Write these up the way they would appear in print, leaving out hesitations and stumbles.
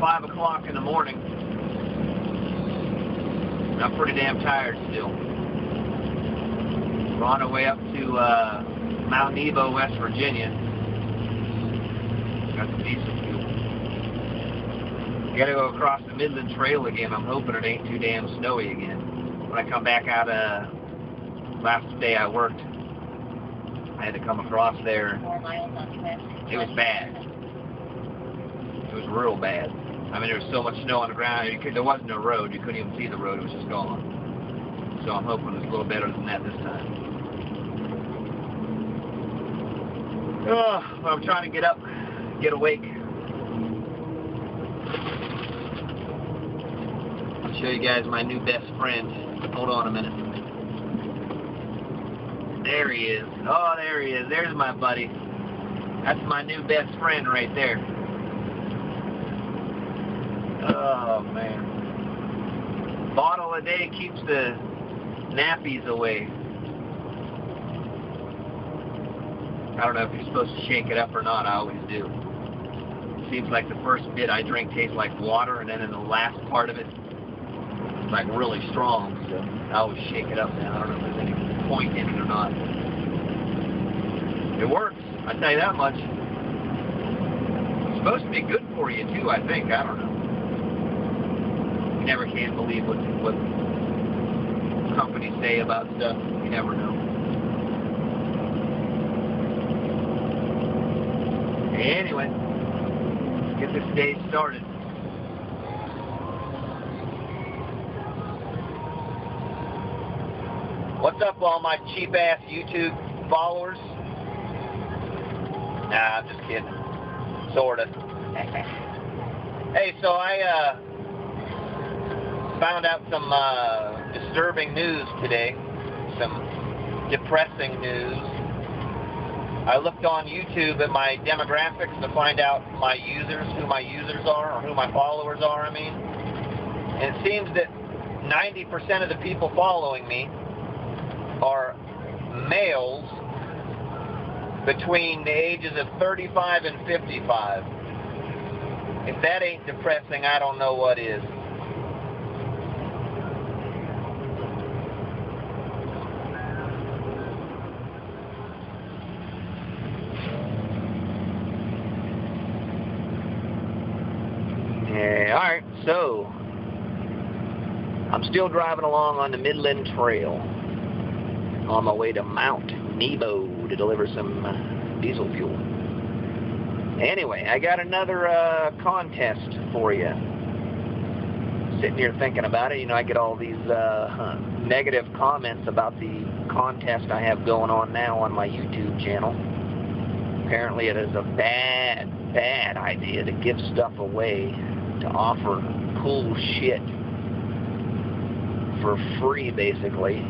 5 o'clock in the morning. I'm pretty damn tired still. We're on our way up to Mount Nebo, West Virginia. Got some diesel fuel. Gotta go across the Midland Trail again. I'm hoping it ain't too damn snowy again. When I come back out last day I worked, I had to come across there. 4 miles on West. It was bad. It was real bad. I mean, there was so much snow on the ground. There wasn't no road. You couldn't even see the road. It was just gone. So I'm hoping it's a little better than that this time. Oh, I'm trying to get up, get awake. I'll show you guys my new best friend. Hold on a minute. There he is. Oh, there he is. There's my buddy. That's my new best friend right there. Oh, man. Bottle a day keeps the nappies away. I don't know if you're supposed to shake it up or not. I always do. It seems like the first bit I drink tastes like water, and then in the last part of it, it's like really strong. So I always shake it up now. I don't know if there's any point in it or not. It works. I tell you that much. It's supposed to be good for you too, I think. I don't know. You never can believe what companies say about stuff. You never know. Anyway, let's get this day started. What's up, all my cheap-ass YouTube followers? Nah, I'm just kidding. Sorta. Hey, so I found out some disturbing news today. Some depressing news. I looked on YouTube at my demographics to find out my users, who my users are, or who my followers are, I mean. And it seems that 90% of the people following me are males between the ages of 35 and 55. If that ain't depressing, I don't know what is. Yeah, alright, so I'm still driving along on the Midland Trail on my way to Mount Nebo to deliver some diesel fuel. Anyway, I got another contest for you. Sitting here thinking about it, you know, I get all these negative comments about the contest I have going on now on my YouTube channel. Apparently it is a bad idea to give stuff away, to offer cool shit for free, basically.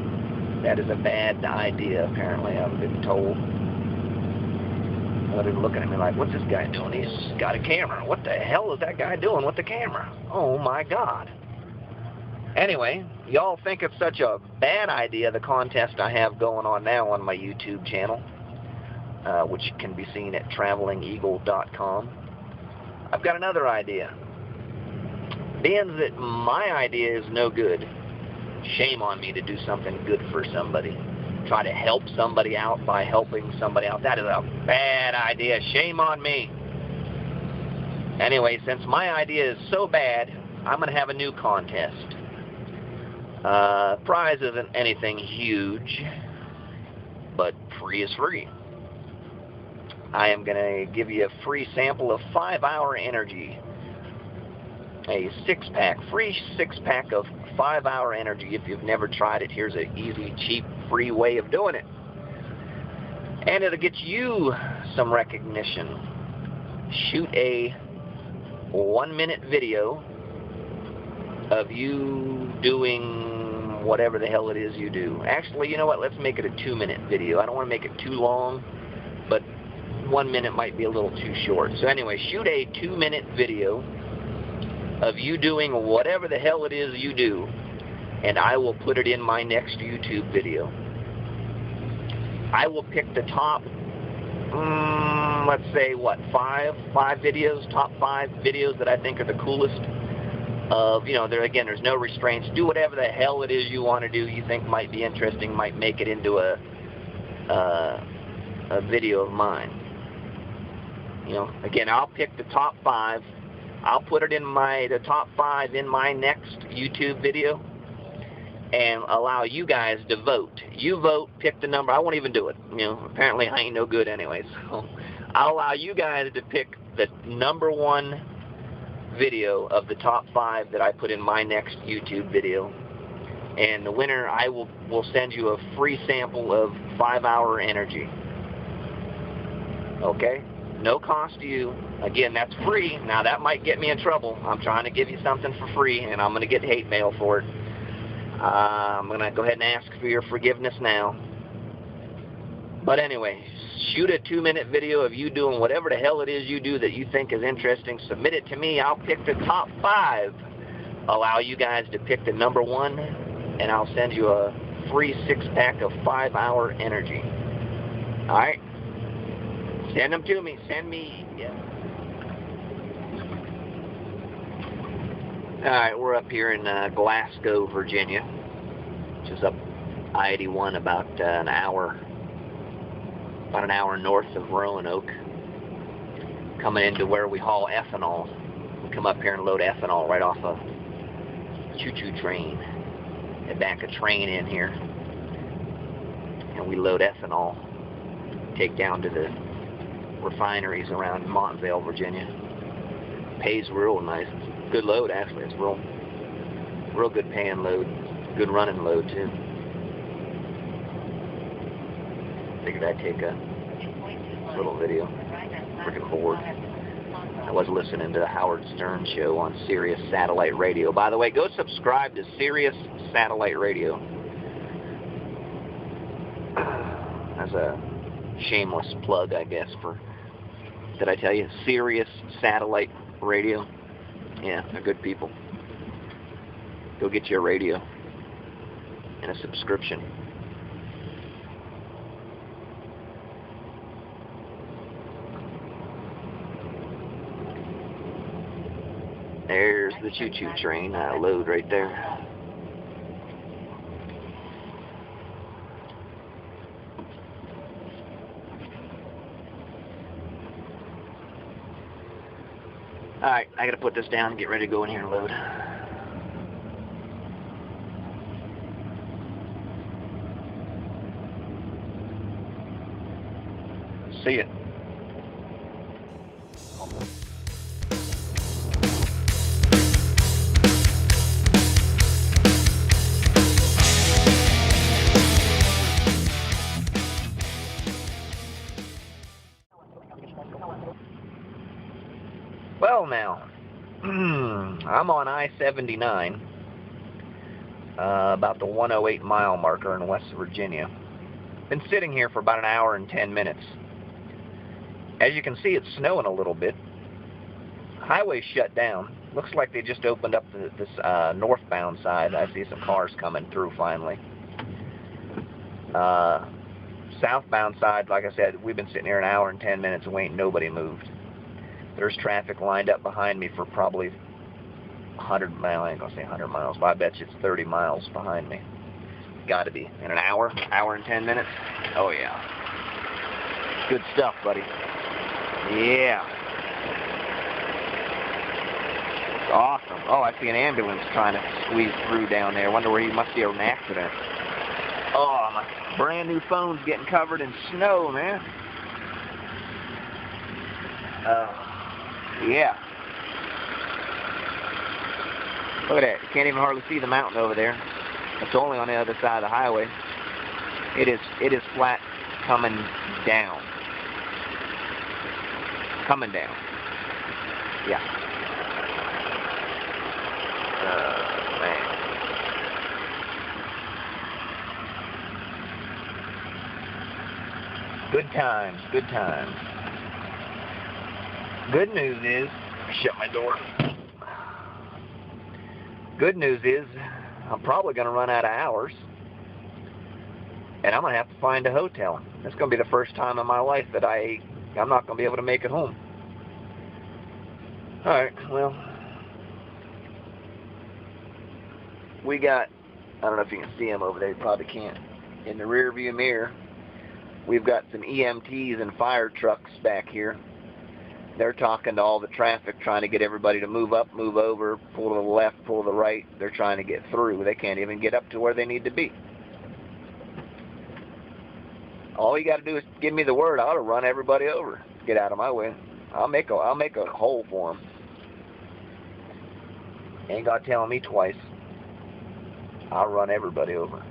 That is a bad idea, apparently, I've been told. They're looking at me like, what's this guy doing? He's got a camera. What the hell is that guy doing with the camera? Oh my God. Anyway, y'all think it's such a bad idea, the contest I have going on now on my YouTube channel, which can be seen at travelingeagle.com. I've got another idea. Being that my idea is no good, shame on me to do something good for somebody. Try to help somebody out by helping somebody out. That is a bad idea. Shame on me. Anyway, since my idea is so bad, I'm going to have a new contest. Prize isn't anything huge, but free is free. I am going to give you a free sample of 5-Hour Energy. A 6-pack, free 6-pack of 5-Hour Energy. If you've never tried it, here's an easy, cheap, free way of doing it. And it'll get you some recognition. Shoot a 1-minute video of you doing whatever the hell it is you do. Actually, you know what? Let's make it a 2-minute video. I don't want to make it too long, but 1 minute might be a little too short. So anyway, shoot a 2-minute video of you doing whatever the hell it is you do, and I will put it in my next YouTube video. I will pick the top let's say, what, five videos, top 5 videos that I think are the coolest. There's no restraints. Do whatever the hell it is you want to do, you think might be interesting, might make it into a video of mine. Again, I'll pick the top 5. I'll put it in the top 5 in my next YouTube video and allow you guys to vote. You vote, pick the number. I won't even do it. Apparently I ain't no good anyway. So I'll allow you guys to pick the number 1 video of the top 5 that I put in my next YouTube video. And the winner, I will send you a free sample of 5-hour energy. Okay? No cost to you. Again, that's free. Now, that might get me in trouble. I'm trying to give you something for free, and I'm going to get hate mail for it. I'm going to go ahead and ask for your forgiveness now. But anyway, shoot a 2-minute video of you doing whatever the hell it is you do that you think is interesting. Submit it to me. I'll pick the top 5. Allow you guys to pick the number 1, and I'll send you a free 6-pack of 5-hour energy. All right? Send them to me. Send me. Yeah. All right, we're up here in Glasgow, Virginia, which is up I-81 about an hour north of Roanoke, coming into where we haul ethanol. We come up here and load ethanol right off a choo-choo train. They back a train in here, and we load ethanol, take down to the refineries around Montvale, Virginia. Pays real nice. Good load, actually. It's real good paying load. Good running load, too. Figured I'd take a little video. Freaking bored. I was listening to the Howard Stern show on Sirius Satellite Radio. By the way, go subscribe to Sirius Satellite Radio. As a shameless plug, I guess, for, did I tell you? Sirius Satellite Radio. Yeah, they're good people. Go get you a radio and a subscription. There's the choo-choo train. Load right there. Alright, I gotta put this down and get ready to go in here and load. See ya. Well, now, I'm on I-79, about the 108 mile marker in West Virginia. Been sitting here for about an hour and 10 minutes. As you can see, it's snowing a little bit. Highway's shut down. Looks like they just opened up this northbound side. I see some cars coming through finally. Southbound side, like I said, we've been sitting here an hour and 10 minutes and ain't nobody moved. There's traffic lined up behind me for probably 100 miles. I ain't gonna say 100 miles, but I bet you it's 30 miles behind me. Gotta be. In an hour and 10 minutes? Oh yeah. Good stuff, buddy. Yeah. Awesome. Oh, I see an ambulance trying to squeeze through down there. Wonder where he must be an accident. Oh, my brand new phone's getting covered in snow, man. Yeah. Look at that. You can't even hardly see the mountain over there. It's only on the other side of the highway. It is flat coming down. Coming down. Yeah. Man. Good times, good times. Good news is, shut my door. Good news is, I'm probably going to run out of hours, and I'm going to have to find a hotel. It's going to be the first time in my life that I'm not going to be able to make it home. Alright, well, we got, I don't know if you can see them over there, you probably can't. In the rear view mirror, we've got some EMTs and fire trucks back here. They're talking to all the traffic, trying to get everybody to move up, move over, pull to the left, pull to the right. They're trying to get through. They can't even get up to where they need to be. All you got to do is give me the word. I ought to run everybody over. Get out of my way. I'll make a hole for them. Ain't got to tell me twice. I'll run everybody over.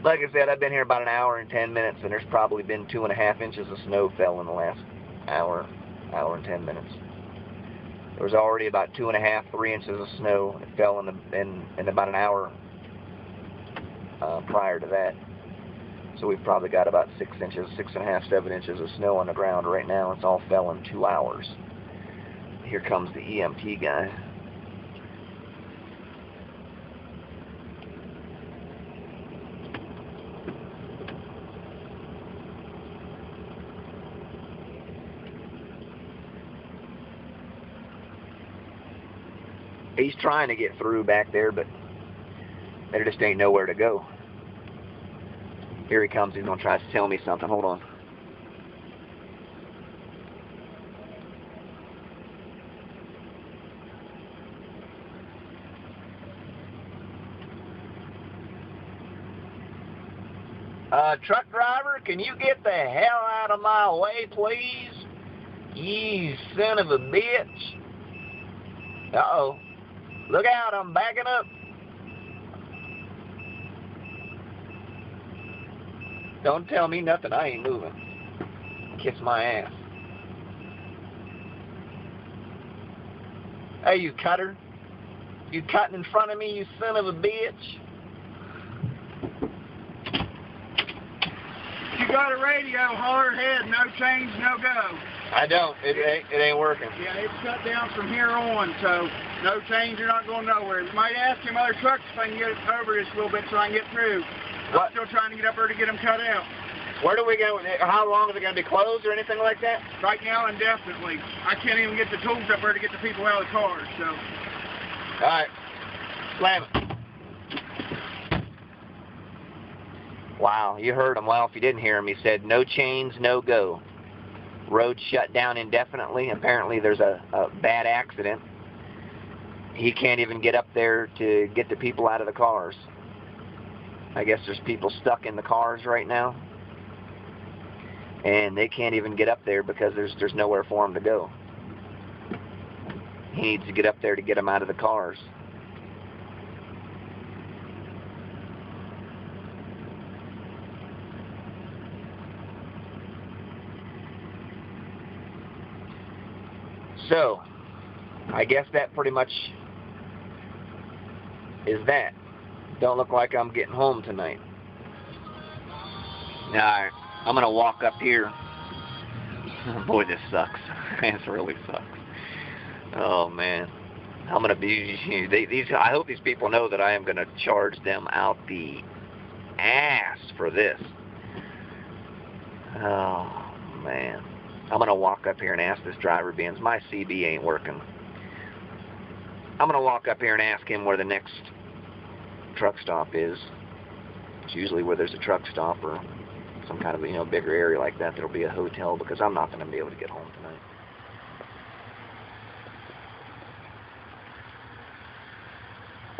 Like I said, I've been here about an hour and 10 minutes, and there's probably been 2.5 inches of snow fell in the last hour and 10 minutes. There was already about 2.5, 3 inches of snow that fell in about an hour prior to that. So we've probably got about 6 inches, 6.5, 7 inches of snow on the ground right now. It's all fell in 2 hours. Here comes the EMT guy. He's trying to get through back there, but there just ain't nowhere to go. Here he comes. He's going to try to tell me something. Hold on. Truck driver, can you get the hell out of my way, please? You son of a bitch. Uh-oh. Look out, I'm backing up. Don't tell me nothing, I ain't moving. Kiss my ass. Hey, you cutter. You cutting in front of me, you son of a bitch. You got a radio, holler ahead, no change, no go. I don't. It ain't working. Yeah, it's shut down from here on, so no change, you're not going nowhere. You might ask him other trucks if I can get over this a little bit so I can get through. What? I'm still trying to get up there to get them cut out. Where do we go? How long is it going to be closed or anything like that? Right now, indefinitely. I can't even get the tools up there to get the people out of the cars, so. All right. Slam it. Wow, you heard him. Well, if you didn't hear him, he said, no chains, no go. Road shut down indefinitely. Apparently there's a bad accident. He can't even get up there to get the people out of the cars. I guess there's people stuck in the cars right now. And they can't even get up there because there's nowhere for them to go. He needs to get up there to get them out of the cars. So, I guess that pretty much is that. Don't look like I'm getting home tonight. Alright, I'm going to walk up here. Boy, this sucks. This really sucks. Oh, man. I'm going to be... I hope these people know that I am going to charge them out the ass for this. Oh, man. I'm going to walk up here and ask this driver, being my CB ain't working. I'm going to walk up here and ask him where the next truck stop is. It's usually where there's a truck stop or some kind of, bigger area like that. There'll be a hotel because I'm not going to be able to get home tonight.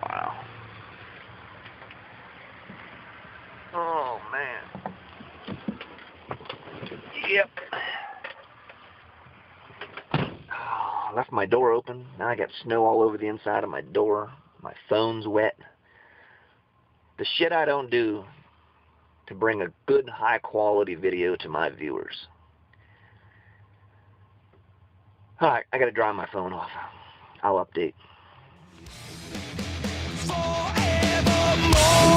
Wow. Oh, man. Yep. I left my door open. Now I got snow all over the inside of my door. My phone's wet. The shit I don't do to bring a good, high-quality video to my viewers. Alright, I gotta dry my phone off. I'll update. Forevermore.